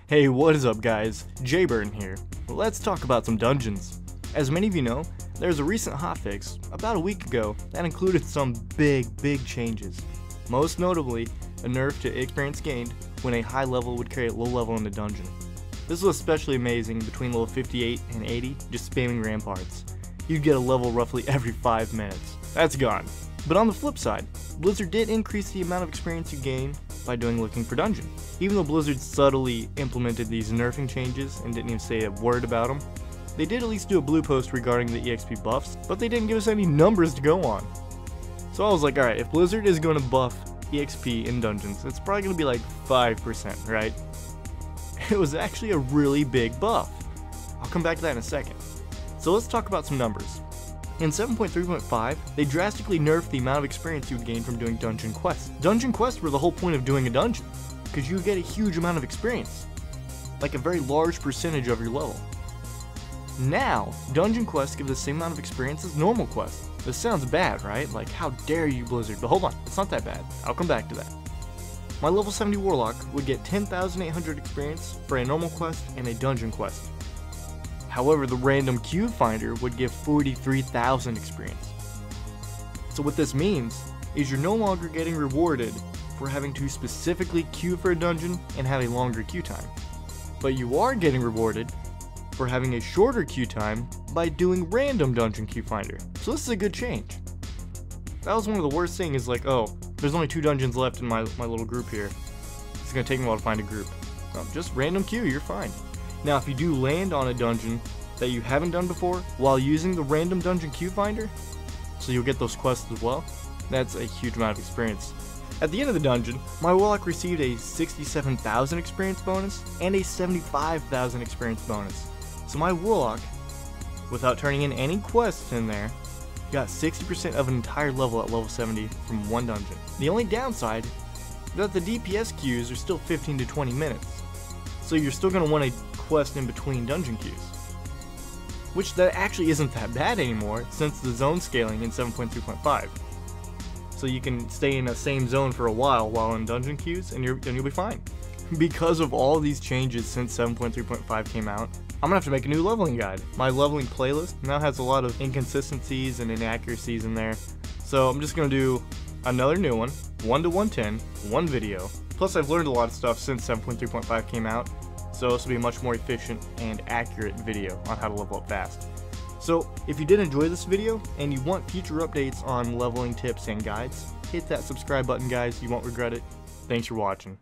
Hey, what is up guys? Jayburn here. Let's talk about some dungeons. As many of you know, there's a recent hotfix about a week ago that included some big changes. Most notably, a nerf to experience gained when a high level would carry a low level in the dungeon. This was especially amazing between level 58 and 80, just spamming ramparts. You'd get a level roughly every 5 minutes. That's gone. But on the flip side, Blizzard did increase the amount of experience you gain by doing looking for dungeon. Even though Blizzard subtly implemented these nerfing changes and didn't even say a word about them, they did at least do a blue post regarding the EXP buffs, but they didn't give us any numbers to go on. So I was like, alright, if Blizzard is going to buff EXP in dungeons, it's probably going to be like 5%, right? It was actually a really big buff. I'll come back to that in a second. So let's talk about some numbers. In 7.3.5, they drastically nerfed the amount of experience you would gain from doing dungeon quests. Dungeon quests were the whole point of doing a dungeon, because you would get a huge amount of experience, like a very large percentage of your level. Now, dungeon quests give the same amount of experience as normal quests. This sounds bad, right? Like, how dare you, Blizzard? But hold on, it's not that bad. I'll come back to that. My level 70 Warlock would get 10,800 experience for a normal quest and a dungeon quest. However, the random queue finder would give 43,000 experience. So what this means is you're no longer getting rewarded for having to specifically queue for a dungeon and have a longer queue time. But you are getting rewarded for having a shorter queue time by doing random dungeon queue finder. So this is a good change. That was one of the worst things, is like, oh, there's only 2 dungeons left in my little group here. It's gonna take me a while to find a group. No, just random queue, you're fine. Now, if you do land on a dungeon that you haven't done before while using the random dungeon queue finder, so you'll get those quests as well, that's a huge amount of experience. At the end of the dungeon, my Warlock received a 67,000 experience bonus and a 75,000 experience bonus. So my Warlock, without turning in any quests in there, got 60% of an entire level at level 70 from one dungeon. The only downside is that the DPS queues are still 15 to 20 minutes. So you're still going to want a quest in between dungeon queues. Which that actually isn't that bad anymore since the zone scaling in 7.3.5. So you can stay in the same zone for a while in dungeon queues and you'll be fine. Because of all these changes since 7.3.5 came out, I'm gonna have to make a new leveling guide. My leveling playlist now has a lot of inconsistencies and inaccuracies in there. So I'm just gonna do another new one, 1 to 110, one video. Plus I've learned a lot of stuff since 7.3.5 came out, so this will be a much more efficient and accurate video on how to level up fast. So if you did enjoy this video and you want future updates on leveling tips and guides, hit that subscribe button guys, you won't regret it. Thanks for watching.